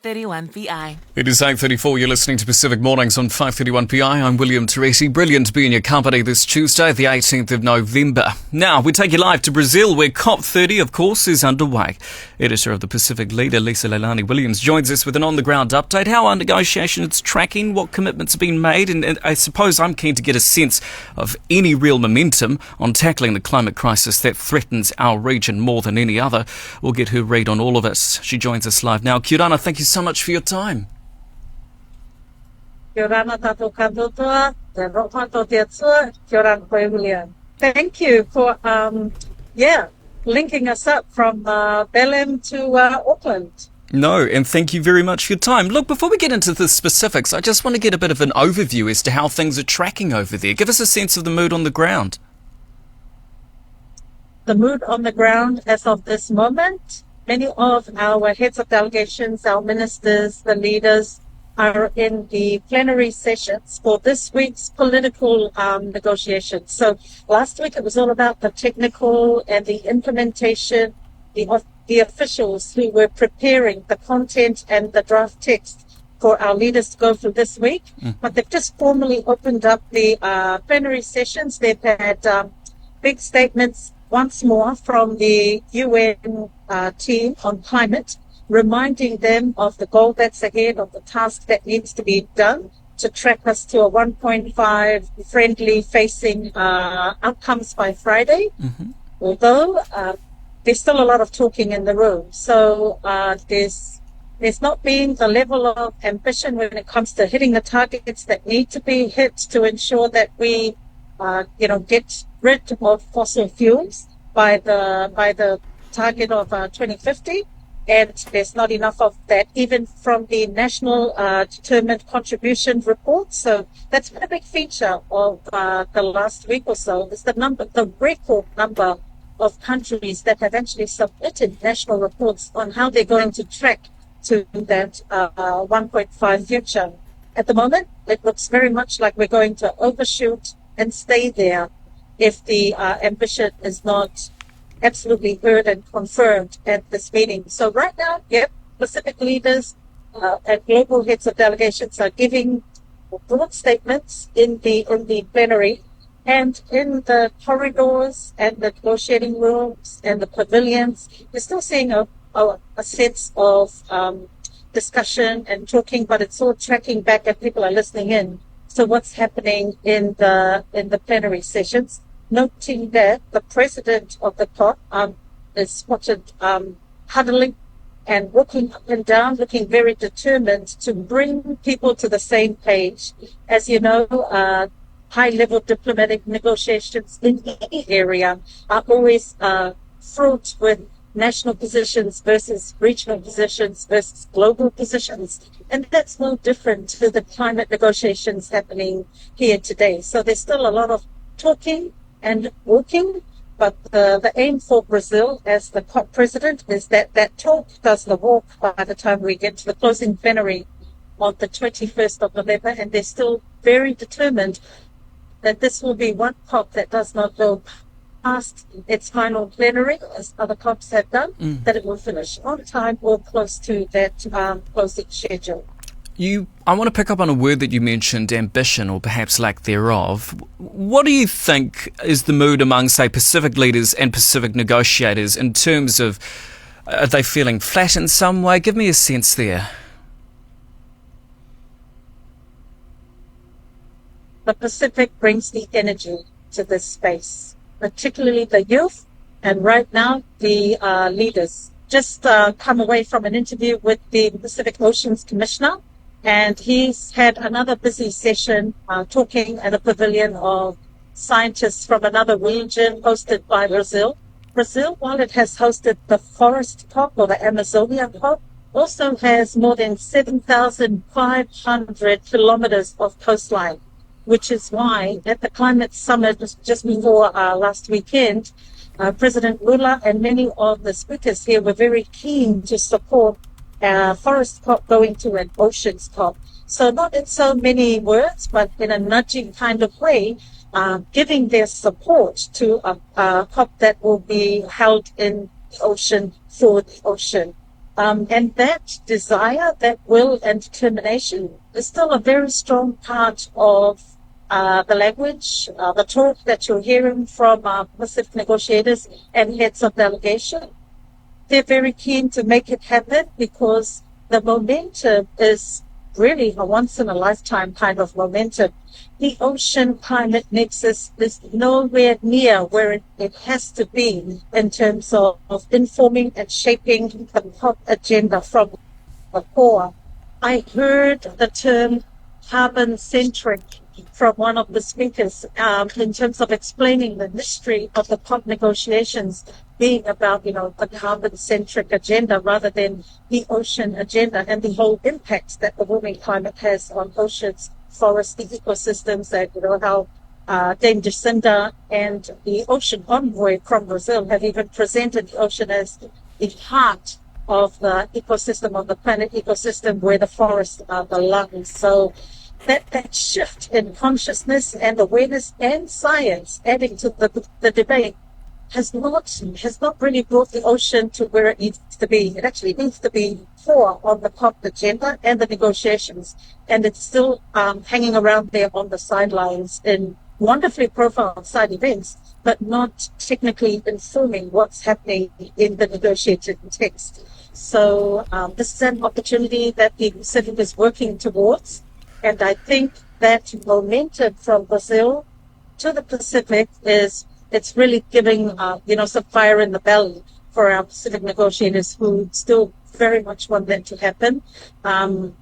531 PI. It is 8:34. You're listening to Pacific Mornings on 531 PI. I'm William Terite. Brilliant to be in your company this Tuesday, the 18th of November. Now, we take you live to Brazil, where COP30, of course, is underway. Editor of the Pacific Leader, Leilani Williams, joins us with an on-the-ground update. How are negotiations tracking? What commitments have been made? And I suppose I'm keen to get a sense of any real momentum on tackling the climate crisis that threatens our region more than any other. We'll get her read on all of it. She joins us live now. Kia ora, thank you so much for your time. Thank you for linking us up from Belém to Auckland. No, and thank you very much for your time. Look, before we get into the specifics, I just want to get a bit of an overview as to how things are tracking over there. Give us a sense of the mood on the ground. The mood on the ground as of this moment, many of our heads of delegations, our ministers, the leaders are in the plenary sessions for this week's political negotiations. So last week it was all about the technical and the implementation, the officials who were preparing the content and the draft text for our leaders to go through this week. But they've just formally opened up the plenary sessions. They've had big statements once more from the UN team on climate, reminding them of the goal that's ahead, of the task that needs to be done to track us to a 1.5 friendly facing outcomes by Friday. Although there's still a lot of talking in the room. So there's not been the level of ambition when it comes to hitting the targets that need to be hit to ensure that we get rid of fossil fuels by the target of 2050. And there's not enough of that, even from the National Determined Contribution Report. So that's been a big feature of the last week or so, is the record number of countries that have actually submitted national reports on how they're going to track to that 1.5 future. At the moment, it looks very much like we're going to overshoot and stay there if the ambition is not absolutely heard and confirmed at this meeting. So right now, Pacific leaders and global heads of delegations are giving broad statements in the plenary, and in the corridors and the negotiating rooms and the pavilions, we're still seeing a sense of discussion and talking, but it's all tracking back and people are listening in. So what's happening in the plenary sessions? Noting that the president of the COP is spotted huddling and walking up and down, looking very determined to bring people to the same page. As you know, high-level diplomatic negotiations in any area are always fraught with national positions versus regional positions versus global positions. And that's no different to the climate negotiations happening here today. So there's still a lot of talking and walking, but the aim for Brazil as the COP president is that talk does the walk by the time we get to the closing plenary on the 21st of November, and they're still very determined that this will be one COP that does not go past its final plenary, as other COPs have done, that it will finish on time or close to that closing schedule. I want to pick up on a word that you mentioned, ambition, or perhaps lack thereof. What do you think is the mood among, say, Pacific leaders and Pacific negotiators in terms of, are they feeling flat in some way? Give me a sense there. The Pacific brings the energy to this space, particularly the youth, and right now the leaders. Just come away from an interview with the Pacific Oceans Commissioner, and he's had another busy session talking at a pavilion of scientists from another region hosted by Brazil. Brazil, while it has hosted the Forest COP or the Amazonia COP, also has more than 7,500 kilometers of coastline, which is why at the climate summit just before last weekend, President Lula and many of the speakers here were very keen to support Forest COP going to an Oceans COP. So not in so many words, but in a nudging kind of way, giving their support to a COP that will be held in the ocean for the ocean. And that desire, that will and determination is still a very strong part of the language, the talk that you're hearing from Pacific negotiators and heads of delegation. They're very keen to make it happen because the momentum is really a once-in-a-lifetime kind of momentum. The ocean climate nexus is nowhere near where it has to be in terms of informing and shaping the COP agenda from the core. I heard the term carbon-centric from one of the speakers in terms of explaining the mystery of the COP negotiations being about, the carbon-centric agenda rather than the ocean agenda and the whole impact that the warming climate has on oceans, forests, the ecosystems, and how Dame Jacinda and the ocean envoy from Brazil have even presented the ocean as the heart of the ecosystem, of the planet ecosystem, where the forests are the lungs. So that shift in consciousness and awareness and science adding to the debate has not really brought the ocean to where it needs to be. It actually needs to be core on the COP agenda and the negotiations, and it's still hanging around there on the sidelines in wonderfully profile side events, but not technically informing what's happening in the negotiated text. So this is an opportunity that the Pacific is working towards, and I think that momentum from Brazil to the Pacific it's really giving, some fire in the belly for our Pacific negotiators who still very much want that to happen. The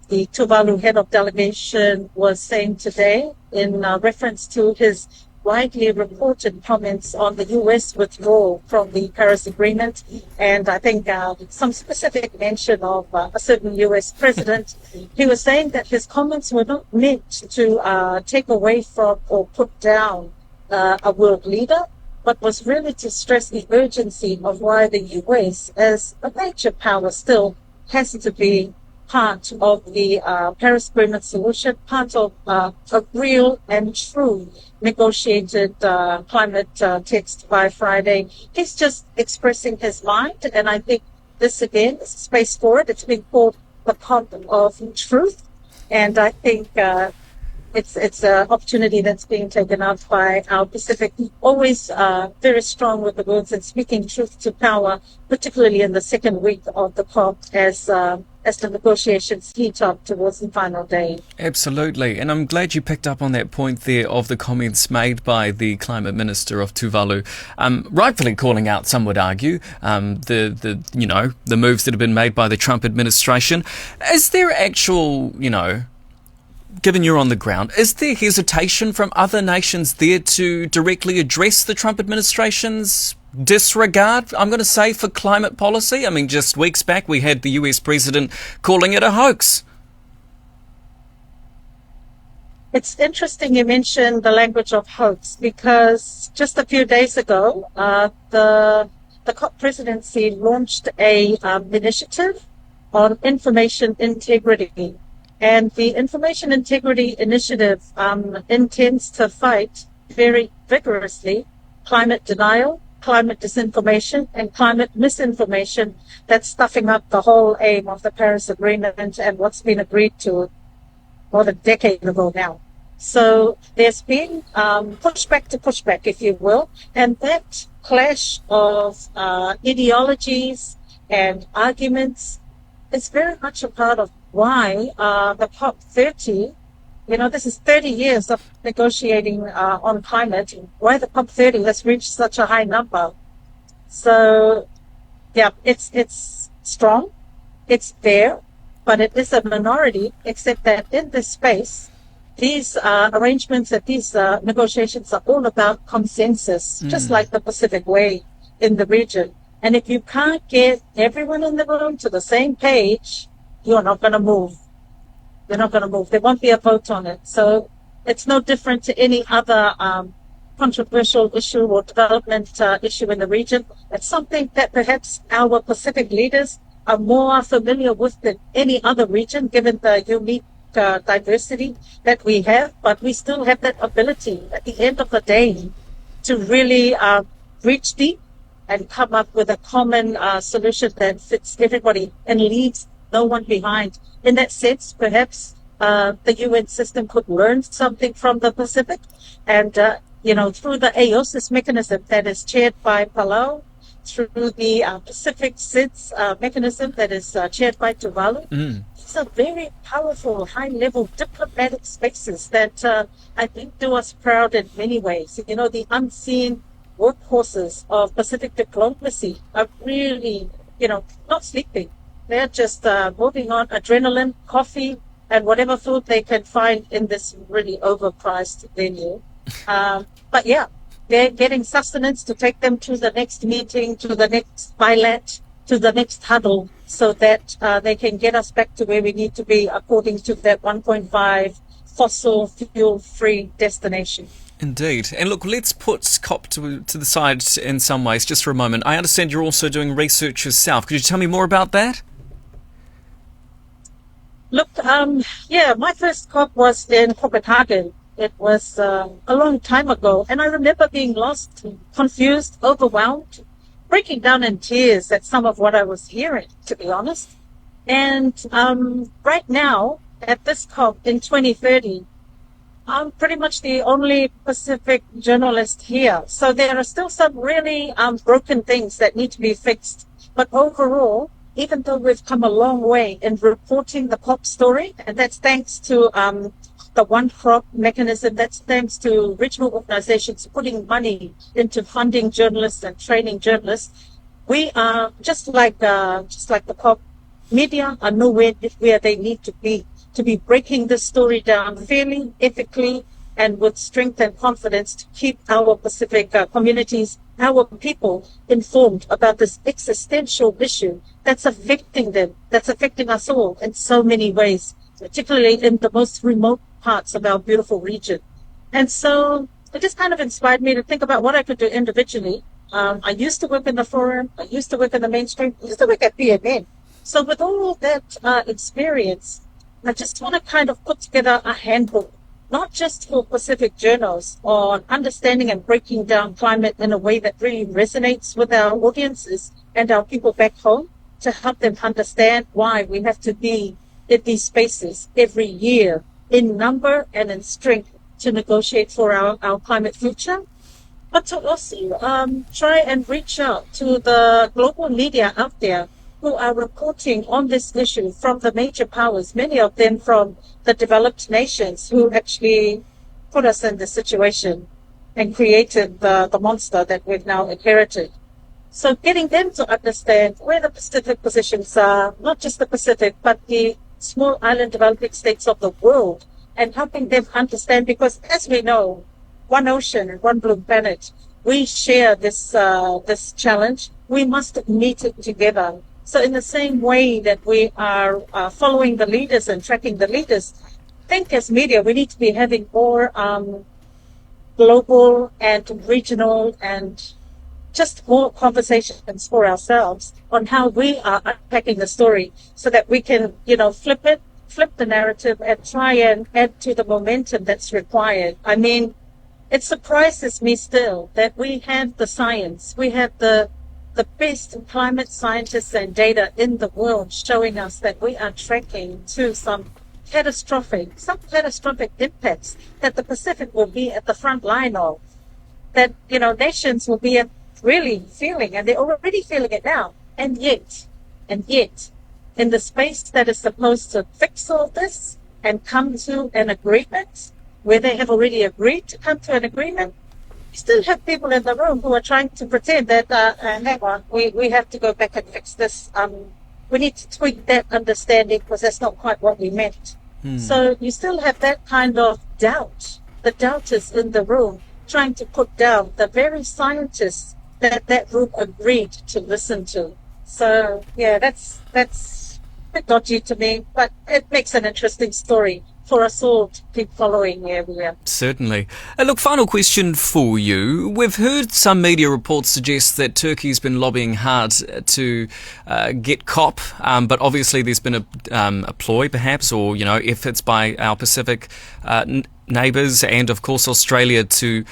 Tuvalu head of delegation was saying today in reference to his widely reported comments on the U.S. withdrawal from the Paris Agreement, and I think some specific mention of a certain U.S. president. He was saying that his comments were not meant to take away from or put down a world leader, but was really to stress the urgency of why the U.S. as a major power still has to be part of the Paris Agreement solution, part of a real and true negotiated climate text by Friday. He's just expressing his mind, and I think this again is space for it. It's been called the COP of truth, and I think it's an opportunity that's being taken up by our Pacific, always very strong with the words and speaking truth to power, particularly in the second week of the COP as the negotiations heat up towards the final day. Absolutely, and I'm glad you picked up on that point there of the comments made by the Climate Minister of Tuvalu, rightfully calling out, some would argue, the moves that have been made by the Trump administration. Is there actual, given you're on the ground, is there hesitation from other nations there to directly address the Trump administration's disregard, I'm going to say, for climate policy? I mean, just weeks back we had the US president calling it a hoax. It's interesting you mentioned the language of hoax, because just a few days ago, the COP presidency launched a initiative on information integrity. And the Information Integrity Initiative intends to fight very vigorously climate denial, climate disinformation, and climate misinformation that's stuffing up the whole aim of the Paris Agreement and what's been agreed to more than a decade ago now. So there's been pushback to pushback, if you will, and that clash of ideologies and arguments is very much a part of why the COP30, this is 30 years of negotiating on climate, why the COP30 has reached such a high number. So, yeah, it's strong, it's there, but it is a minority, except that in this space, these arrangements and these negotiations are all about consensus, just like the Pacific Way in the region. And if you can't get everyone in the room to the same page, you're not going to move. You're not going to move. There won't be a vote on it. So it's no different to any other controversial issue or development issue in the region. It's something that perhaps our Pacific leaders are more familiar with than any other region, given the unique diversity that we have. But we still have that ability at the end of the day to really reach deep and come up with a common solution that fits everybody and leaves no one behind. In that sense, perhaps the UN system could learn something from the Pacific, and through the AOSIS mechanism that is chaired by Palau, through the Pacific SIDS mechanism that is chaired by Tuvalu. These are very powerful, high-level diplomatic spaces that I think do us proud in many ways. The unseen workhorses of Pacific diplomacy are really, not sleeping. They're just moving on adrenaline, coffee, and whatever food they can find in this really overpriced venue. But yeah, they're getting sustenance to take them to the next meeting, to the next bilat, to the next huddle, so that they can get us back to where we need to be according to that 1.5 fossil fuel-free destination. Indeed. And look, let's put COP to the side in some ways just for a moment. I understand you're also doing research yourself. Could you tell me more about that? Look, my first COP was in Copenhagen. It was a long time ago, and I remember being lost, confused, overwhelmed, breaking down in tears at some of what I was hearing, to be honest. And right now, at this COP in 2030, I'm pretty much the only Pacific journalist here. So there are still some really broken things that need to be fixed. But overall, even though we've come a long way in reporting the COP story, and that's thanks to the One Crop mechanism, that's thanks to regional organizations putting money into funding journalists and training journalists, we are just like the COP media are nowhere where they need to be breaking this story down fairly, ethically, and with strength and confidence to keep our Pacific communities, our people informed about this existential issue that's affecting them, that's affecting us all in so many ways, particularly in the most remote parts of our beautiful region. And so it just kind of inspired me to think about what I could do individually. I used to work in the forum, I used to work in the mainstream, I used to work at PMN. So with all that experience, I just want to kind of put together a handbook, not just for Pacific journals, on understanding and breaking down climate in a way that really resonates with our audiences and our people back home, to help them understand why we have to be in these spaces every year in number and in strength to negotiate for our climate future. But to also try and reach out to the global media out there who are reporting on this issue from the major powers, many of them from the developed nations who actually put us in this situation and created the monster that we've now inherited. So getting them to understand where the Pacific positions are, not just the Pacific, but the small island developing states of the world, and helping them understand, because as we know, one ocean and one blue planet, we share this challenge. We must meet it together. So in the same way that we are following the leaders and tracking the leaders, I think as media, we need to be having more global and regional and just more conversations for ourselves on how we are unpacking the story, so that we can, flip the narrative and try and add to the momentum that's required. I mean, it surprises me still that we have the science, we have the best climate scientists and data in the world showing us that we are tracking to some catastrophic impacts that the Pacific will be at the front line of, that, nations will be really feeling, and they're already feeling it now. And yet, in the space that is supposed to fix all this and come to an agreement, where they have already agreed to come to an agreement, you still have people in the room who are trying to pretend that, hang on, we have to go back and fix this. We need to tweak that understanding because that's not quite what we meant. So you still have that kind of doubt. The doubters in the room trying to put down the very scientists that group agreed to listen to. So yeah, that's a bit dodgy to me, but it makes an interesting story for us all to keep following here, William. Certainly. Look, final question for you. We've heard some media reports suggest that Turkey's been lobbying hard to get COP, but obviously there's been a ploy, perhaps, or efforts by our Pacific neighbours and, of course, Australia to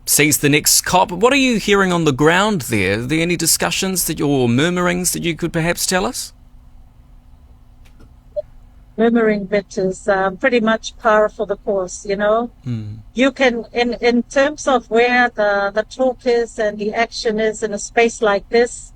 sees the next COP. What are you hearing on the ground there? Are there any discussions or murmurings that you could perhaps tell us? Murmuring bit is pretty much par for the course, you know. You can, in terms of where the talk is and the action is in a space like this,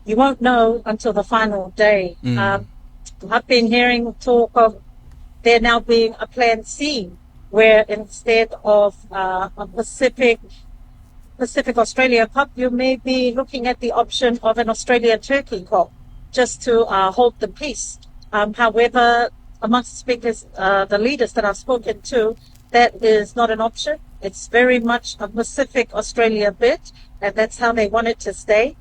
you won't know until the final day. I've been hearing talk of there now being a plan C, where instead of a Pacific Australia COP, you may be looking at the option of an Australia-Turkey COP, just to hold the peace. However, amongst the speakers, the leaders that I've spoken to, that is not an option. It's very much a Pacific Australia bit, and that's how they want it to stay.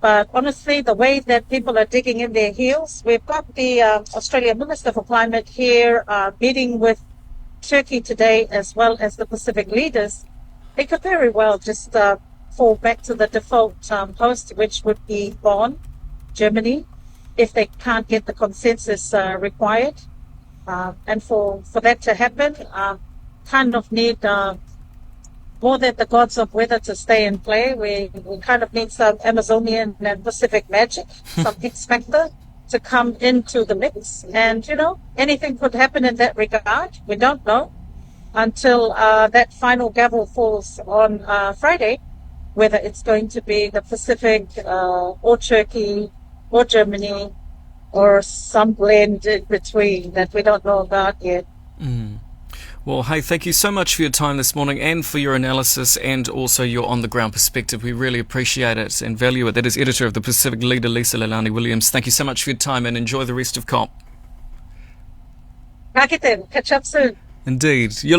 But honestly, the way that people are digging in their heels, we've got the Australian Minister for Climate here meeting with Turkey today, as well as the Pacific leaders. They could very well just fall back to the default host, which would be Bonn, Germany, if they can't get the consensus required. And for that to happen, kind of need more than the gods of weather to stay in play. We kind of need some Amazonian and Pacific magic, some X factor to come into the mix. And, you know, anything could happen in that regard. We don't know until that final gavel falls on Friday, whether it's going to be the Pacific or Turkey or Germany or some blend in between that we don't know about yet. Well, hey, thank you so much for your time this morning and for your analysis and also your on-the-ground perspective. We really appreciate it and value it. That is editor of the Pacific Leader, Lisa Leilani Williams. Thank you so much for your time and enjoy the rest of COP. Catch up soon. Indeed. You're